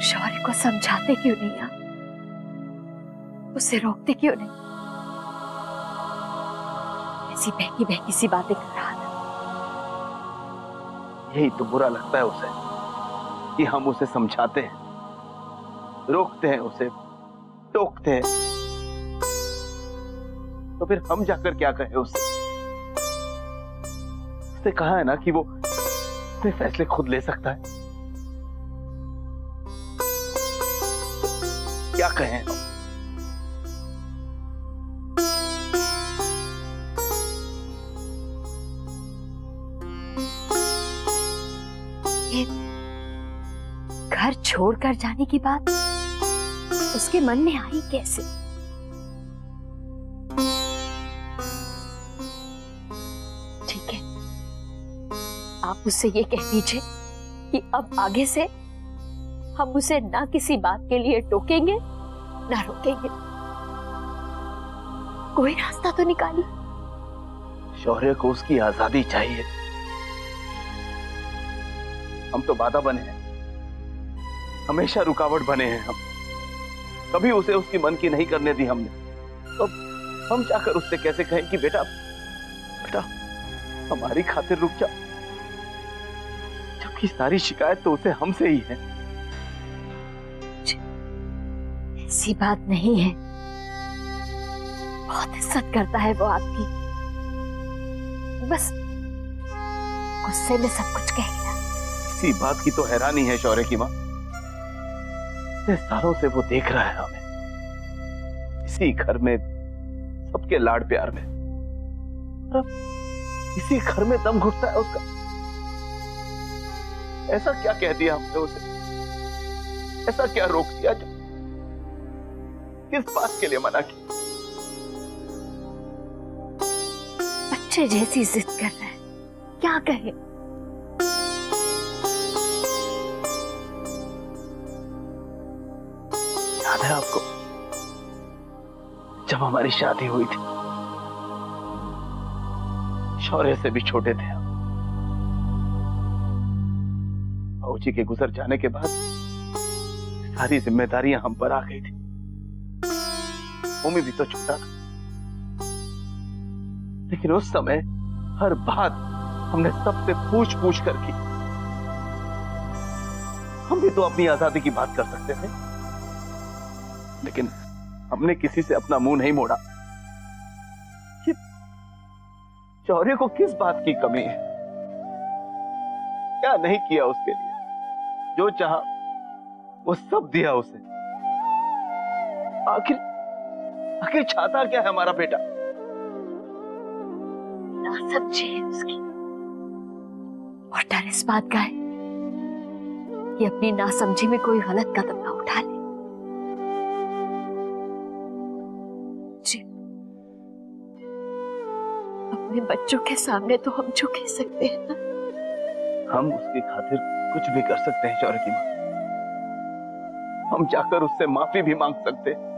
शौर्य को समझाते क्यों नहीं आप? उसे रोकते क्यों नहीं? ऐसी बहकी बहकी सी बातें कर रहा था। यही तो बुरा लगता है उसे कि हम उसे समझाते हैं, रोकते हैं, उसे टोकते हैं, तो फिर हम जाकर क्या कहें उससे? उसने कहा है ना कि वो अपने फैसले खुद ले सकता है। क्या कहें हम? ये घर छोड़कर जाने की बात उसके मन में आई कैसे? ठीक है, आप उससे ये कह दीजिए कि अब आगे से हम उसे ना किसी बात के लिए टोकेंगे ना रोकेंगे। कोई रास्ता तो निकालिए। शौर्य को उसकी आजादी चाहिए। हम तो बाधा बने हैं, हमेशा रुकावट बने हैं। हम कभी उसे उसकी मन की नहीं करने दी हमने। तो हम जाकर उससे कैसे कहें कि बेटा बेटा हमारी खातिर रुक जा, जबकि सारी शिकायत तो उसे हमसे ही है। ऐसी बात नहीं है, बहुत इज्जत करता है वो आपकी। बस गुस्से में सब कुछ कह गया। इसी बात की तो हैरानी है शौर्य की मां। इतने सालों से वो देख रहा है हमें, इसी घर में सबके लाड प्यार में, इसी घर में दम घुटता है उसका। ऐसा क्या कह दिया हमने उसे? ऐसा क्या रोक दिया जो किस बात के लिए मना की? बच्चे जैसी जिद कर रहा है, क्या कहे? याद है आपको जब हमारी शादी हुई थी? शौर्य से भी छोटे थे हम। बाबूजी के गुजर जाने के बाद सारी जिम्मेदारियां हम पर आ गई थी। भूमि भी तो छोटा था, लेकिन उस समय हर बात हमने सबसे पूछ पूछ कर की। हम भी तो अपनी आजादी की बात कर सकते थे, लेकिन हमने किसी से अपना मुंह नहीं मोड़ा। शौर्य को किस बात की कमी है? क्या नहीं किया उसके लिए? जो चाहा वो सब दिया उसे। आखिर चाहता क्या है हमारा बेटा? नासमझी है उसकी, और डर इस बात का है कि अपनी नासमझी में कोई गलत कदम ना उठा ले। जी, अपने बच्चों के सामने तो हम जो कह सकते हैं ना, हम उसकी खातिर कुछ भी कर सकते हैं शौर्य की मां। हम जाकर उससे माफी भी मांग सकते हैं,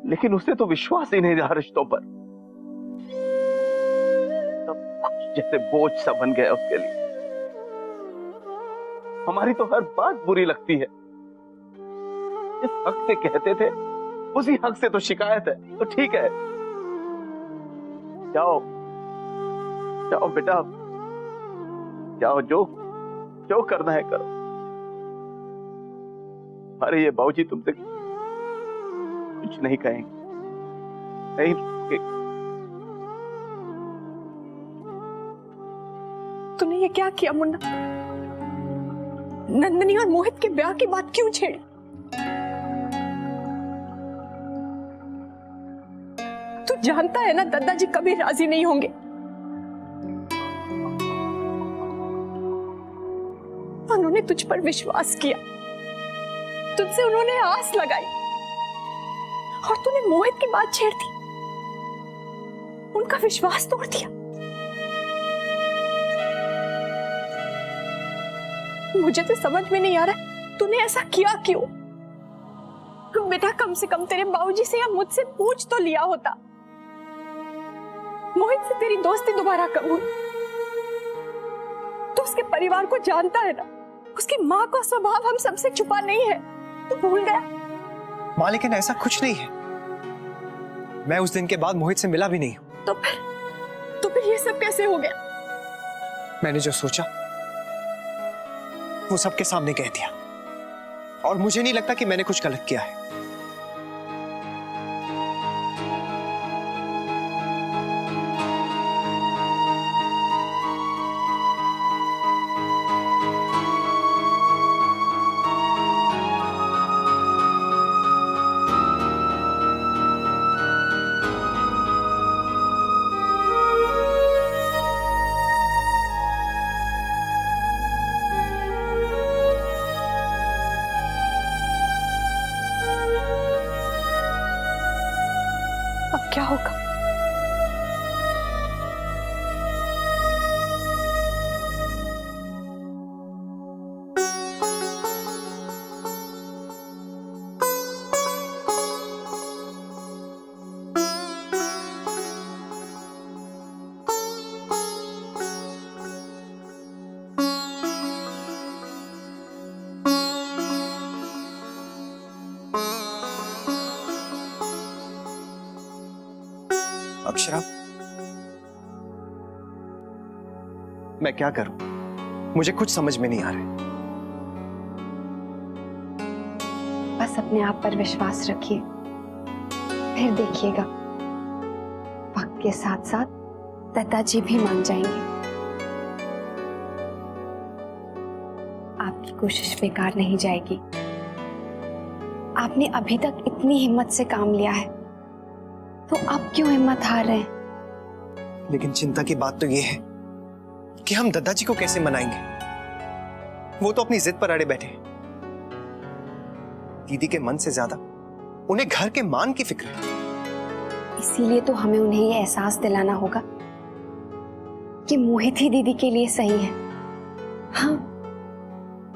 लेकिन उसे तो विश्वास ही नहीं रहा रिश्तों पर। सब जैसे बोझ सा बन गया उसके लिए। हमारी तो हर बात बुरी लगती है। जिस हक से कहते थे उसी हक से तो शिकायत है। तो ठीक है, जाओ जाओ बेटा, जाओ, जो करना है करो। अरे ये बाबूजी तुमसे कुछ नहीं कहेंगे, नहीं। तूने ये क्या किया मुन्ना? नंदनी और मोहित के ब्याह की बात क्यों छेड़ी? तू जानता है ना दादाजी कभी राजी नहीं होंगे। उन्होंने तुझ पर विश्वास किया, तुझसे उन्होंने आस लगाई, और तूने मोहित की बात छेड़ दी, उनका विश्वास तोड़ दिया। मुझे तो समझ में नहीं आ रहा तूने ऐसा किया क्यों? बेटा कम से कम तेरे बाबूजी से या मुझसे पूछ तो लिया होता। मोहित से तेरी दोस्ती दोबारा कब हुई? तू उसके परिवार को जानता है ना, उसकी माँ का स्वभाव हम सबसे छुपा नहीं है, तू भूल गया? माँ लेकिन ऐसा कुछ नहीं है। मैं उस दिन के बाद मोहित से मिला भी नहीं हूं। तो फिर ये सब कैसे हो गया? मैंने जो सोचा वो सबके सामने कह दिया, और मुझे नहीं लगता कि मैंने कुछ गलत किया है। अब क्या होगा? अक्षरा, मैं क्या करूं? मुझे कुछ समझ में नहीं आ रहा है। बस अपने आप पर विश्वास रखिए, फिर देखिएगा वक्त के साथ साथ दादाजी भी मान जाएंगे। आपकी कोशिश बेकार नहीं जाएगी। आपने अभी तक इतनी हिम्मत से काम लिया है, तो अब क्यों हिम्मत हार रहे हैं? लेकिन चिंता की बात तो ये है कि हम दादाजी को कैसे मनाएंगे? वो तो अपनी जिद पर अड़े बैठे हैं। दीदी के मन से ज्यादा उन्हें घर के मान की फिक्र है। इसीलिए तो हमें उन्हें ये एहसास दिलाना होगा कि मोहित ही दीदी के लिए सही है। हाँ,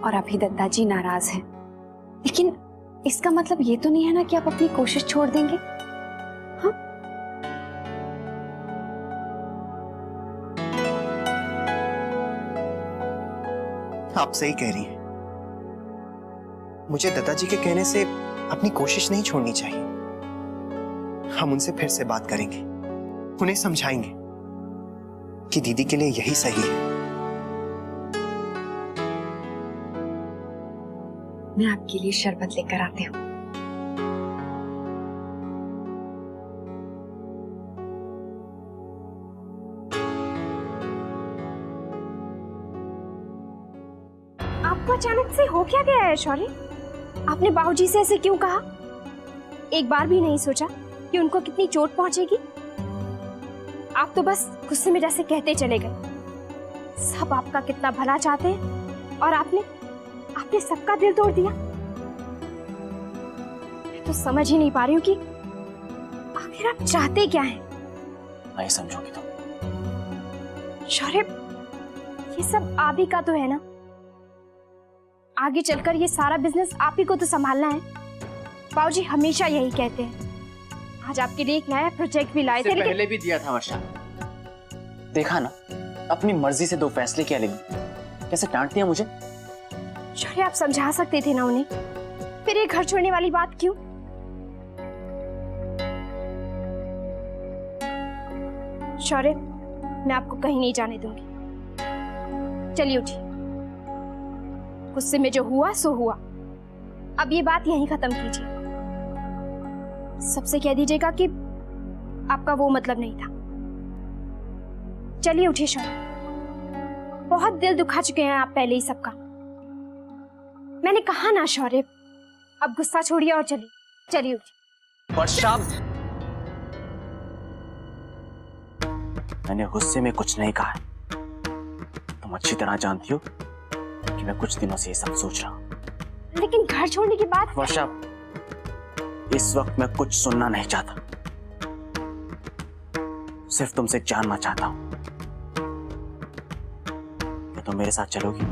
और अभी दादाजी नाराज हैं, लेकिन इसका मतलब ये तो नहीं है ना कि आप अपनी कोशिश छोड़ देंगे। हाँ? आप सही कह रही हैं। मुझे दादाजी के कहने से अपनी कोशिश नहीं छोड़नी चाहिए। हम उनसे फिर से बात करेंगे, उन्हें समझाएंगे कि दीदी के लिए यही सही है। मैं आपके लिए शरबत लेकर आती हूँ। आपको अचानक से हो क्या गया है शौर्य? आपने बाबूजी से ऐसे क्यों कहा? एक बार भी नहीं सोचा कि उनको कितनी चोट पहुंचेगी? आप तो बस गुस्से में जैसे कहते चले गए। सब आपका कितना भला चाहते हैं और आपने सबका दिल तोड़ दिया। मैं तो समझ ही नहीं पा रही हूँ कि आखिर आप चाहते क्या हैं? नहीं समझोगी तो? शौर्य, ये सब आप ही का तो है ना? आगे चलकर ये सारा बिजनेस आप ही को तो संभालना है। बाबूजी हमेशा यही कहते हैं। आज आपके लिए एक नया प्रोजेक्ट भी लाए थे, लेकिन पहले भी दिया था वर्षा। देखा ना, अपनी मर्जी से दो फैसले क्या लेगी, कैसे डांट दिया मुझे। शौर्य, आप समझा सकते थे ना उन्हें। फिर ये घर छोड़ने वाली बात क्यों? शौर्य, मैं आपको कहीं नहीं जाने दूंगी। चलिए उठिए। गुस्से में जो हुआ सो हुआ। अब ये बात यहीं खत्म कीजिए। सबसे कह दीजिएगा कि आपका वो मतलब नहीं था। चलिए उठिए शौर्य, बहुत दिल दुखा चुके हैं आप पहले ही सबका। मैंने कहा ना शौर्य, अब गुस्सा छोड़िए और चलिए उठिए। वर्षा, मैंने गुस्से में कुछ नहीं कहा है। तुम अच्छी तरह जानती हो कि मैं कुछ दिनों से ये सब सोच रहा हूँ। लेकिन घर छोड़ने की बात। वर्षा, इस वक्त मैं कुछ सुनना नहीं चाहता, सिर्फ तुमसे जानना चाहता हूं कि तुम मेरे साथ चलोगी?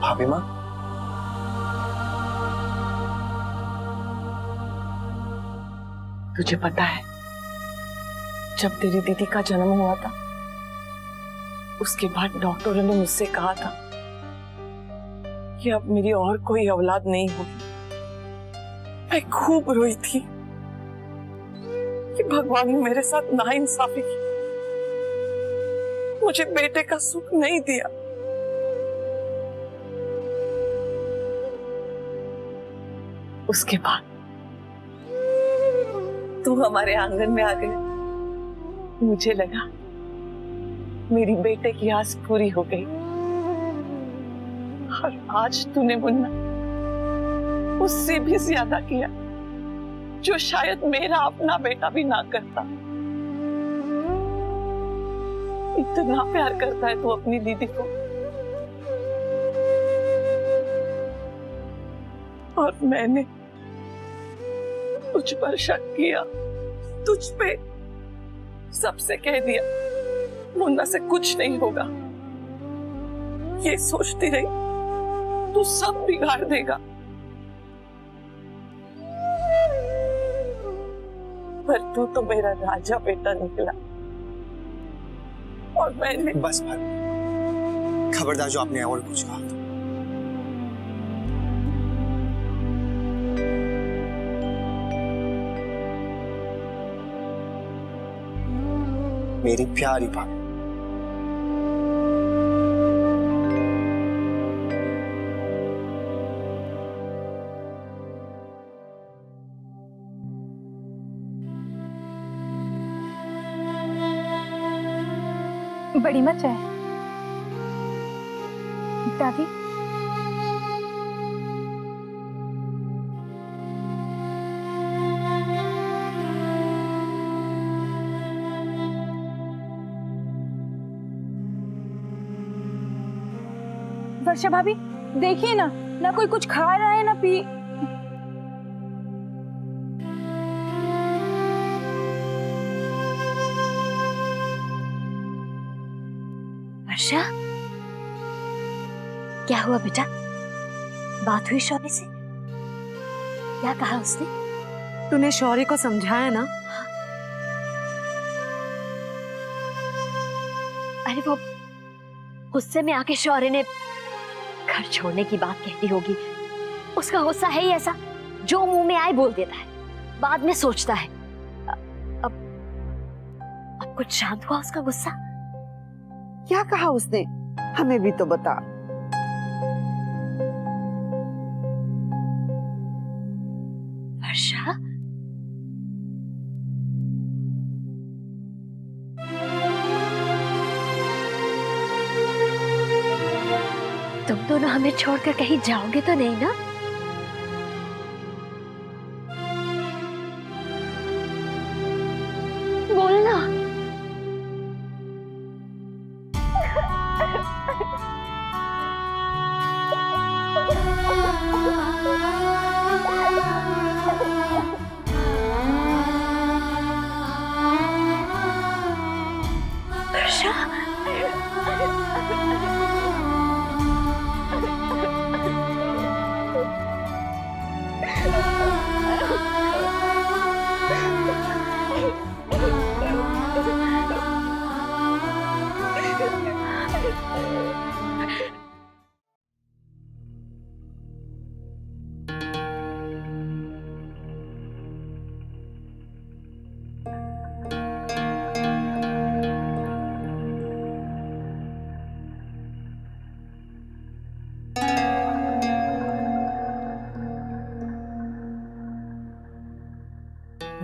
भाभी माँ, तुझे पता है, जब तेरी दीदी का जन्म हुआ था, उसके बाद डॉक्टरों ने मुझसे कहा था कि अब मेरी और कोई औलाद नहीं होगी। मैं खूब रोई थी कि भगवान ने मेरे साथ नाइंसाफी की, मुझे बेटे का सुख नहीं दिया। उसके बाद तू हमारे आंगन में आ गए। मुझे लगा मेरी बेटे की आस पूरी हो गई, और आज तूने मुन्ना उससे भी ज्यादा किया, जो शायद मेरा अपना बेटा भी ना करता। इतना प्यार करता है तू अपनी दीदी को, और मैंने तुझ पर शक किया, तुझ पे सबसे कह दिया मुन्ना से कुछ नहीं होगा। ये सोचती रही तू सब बिगाड़ देगा, पर तू तो मेरा राजा बेटा निकला। और मैंने बस भाभी, खबरदार जो आपने और कुछ कहा तो। मेरी प्यारी भाभी, बड़ी मच है दादी। वर्षा भाभी देखिए ना, ना कोई कुछ खा रहा है ना पी। वर्षा, क्या हुआ बेटा? बात हुई शौर्य से? क्या कहा उसने? तूने शौर्य को समझाया ना? अरे वो गुस्से में आके शौर्य ने घर छोड़ने की बात कहती होगी। उसका गुस्सा है ही ऐसा, जो मुंह में आए बोल देता है, बाद में सोचता है। अब कुछ शांत हुआ उसका गुस्सा? क्या कहा उसने? हमें भी तो बता। वर्षा, तुम दोनों हमें छोड़कर कहीं जाओगे तो नहीं ना? बोलना।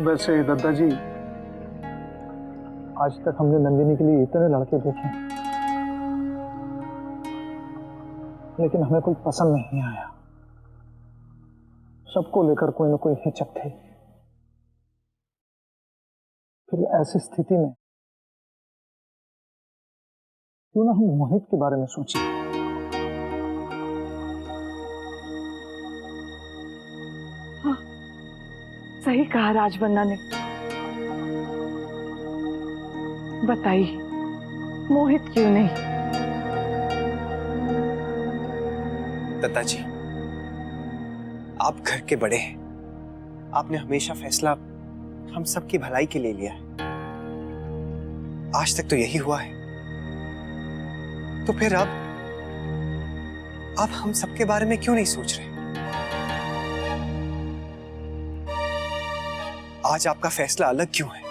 वैसे दद्दा जी, आज तक हमने नंदिनी के लिए इतने लड़के देखे, लेकिन हमें कोई पसंद नहीं आया। सबको लेकर कोई ना कोई हिचक थी। फिर ऐसी स्थिति में क्यों ना हम मोहित के बारे में सोचें। हाँ, सही कहा राजबन्ना ने। बताइए, मोहित क्यों नहीं? दत्ता जी, आप घर के बड़े हैं, आपने हमेशा फैसला हम सबकी भलाई के लिए लिया है। आज तक तो यही हुआ है, तो फिर अब हम सबके बारे में क्यों नहीं सोच रहे? आज आपका फैसला अलग क्यों है?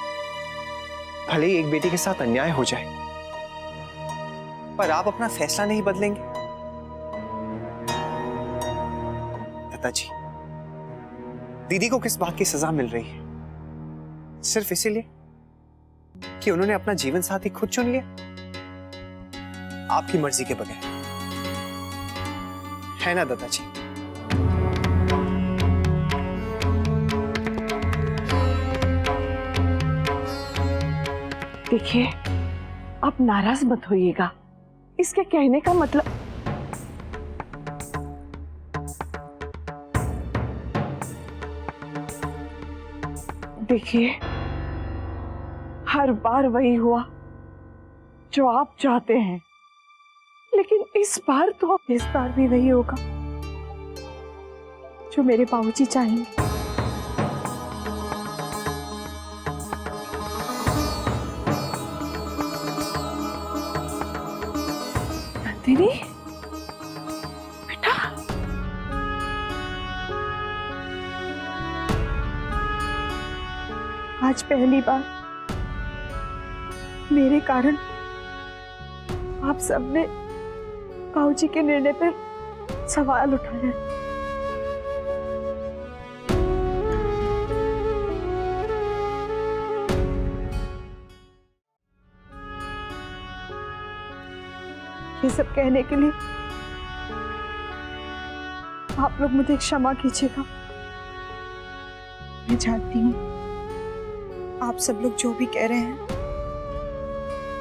भले ही एक बेटी के साथ अन्याय हो जाए, पर आप अपना फैसला नहीं बदलेंगे। दत्ता जी, दीदी को किस बात की सजा मिल रही है? सिर्फ इसीलिए कि उन्होंने अपना जीवन साथी खुद चुन लिया, आपकी मर्जी के बगैर, है ना दत्ता जी? देखिए, आप नाराज मत होइएगा। इसके कहने का मतलब देखिए, हर बार वही हुआ जो आप चाहते हैं, लेकिन इस बार भी वही होगा जो मेरे बाबूजी चाहेंगे। नंदिनी, बेटा, आज पहली बार मेरे कारण आप सबने बाबूजी के निर्णय पर सवाल उठाया। ये सब कहने के लिए आप लोग मुझे क्षमा कीजिएगा। मैं जानती हूँ आप सब लोग जो भी कह रहे हैं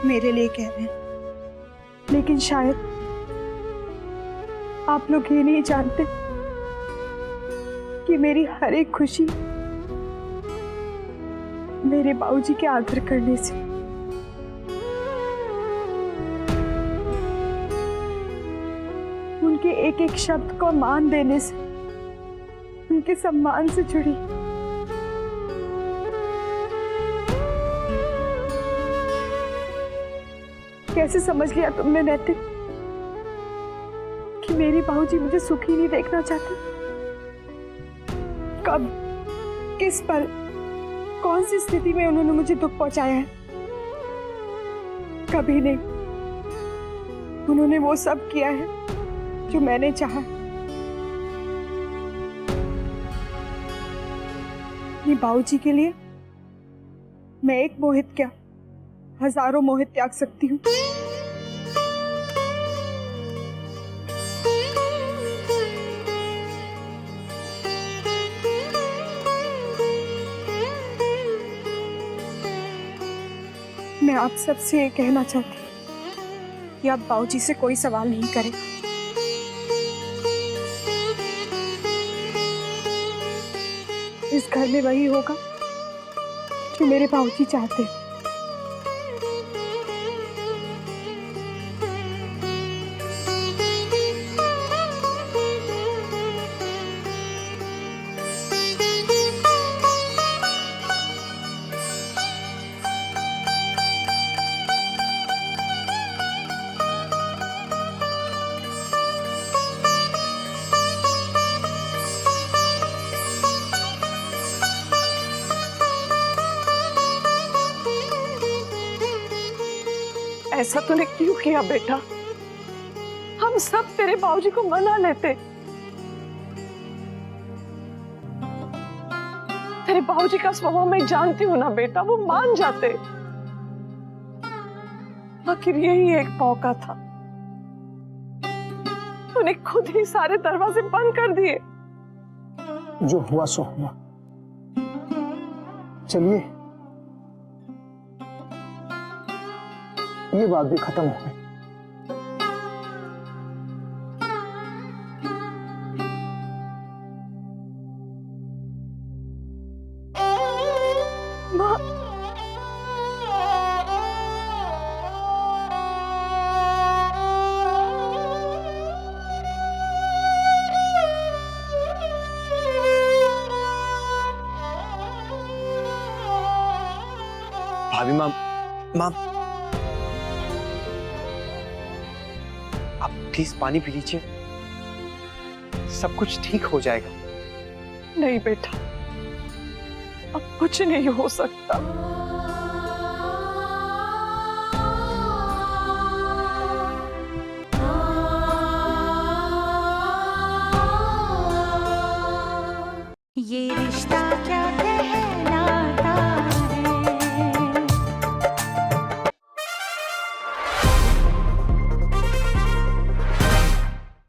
मेरे लिए कह रहे हैं, लेकिन शायद आप लोग ये नहीं जानते कि मेरी हर एक खुशी मेरे बाबूजी के आदर करने से, उनके एक एक शब्द को मान देने से, उनके सम्मान से जुड़ी। कैसे समझ लिया तुमने नैतिक कि मेरी बाबूजी मुझे सुखी नहीं देखना चाहते? कब, किस पर, कौन सी स्थिति में उन्होंने मुझे दुख पहुंचाया है? कभी नहीं। उन्होंने वो सब किया है जो मैंने चाहा। अपनी बाबूजी के लिए मैं एक मोहित क्या, हजारों मोहित त्याग सकती हूँ। मैं आप सबसे ये कहना चाहती हूँ कि आप बाबूजी से कोई सवाल नहीं करें। इस घर में वही होगा जो मेरे बाबूजी चाहते हैं। ऐसा तूने क्यों किया बेटा? हम सब तेरे बाबूजी को मना लेते। तेरे बाबूजी का स्वभाव मैं जानती हूँ ना बेटा, वो मान जाते। आखिर यही एक मौका था, तूने खुद ही सारे दरवाजे बंद कर दिए। जो हुआ सो हुआ। चलिए, ये बात भी खत्म हो गई। माँ, भाभी माँ, माँ आप प्लीज पानी पी लीजिए, सब कुछ ठीक हो जाएगा। नहीं बेटा, अब कुछ नहीं हो सकता।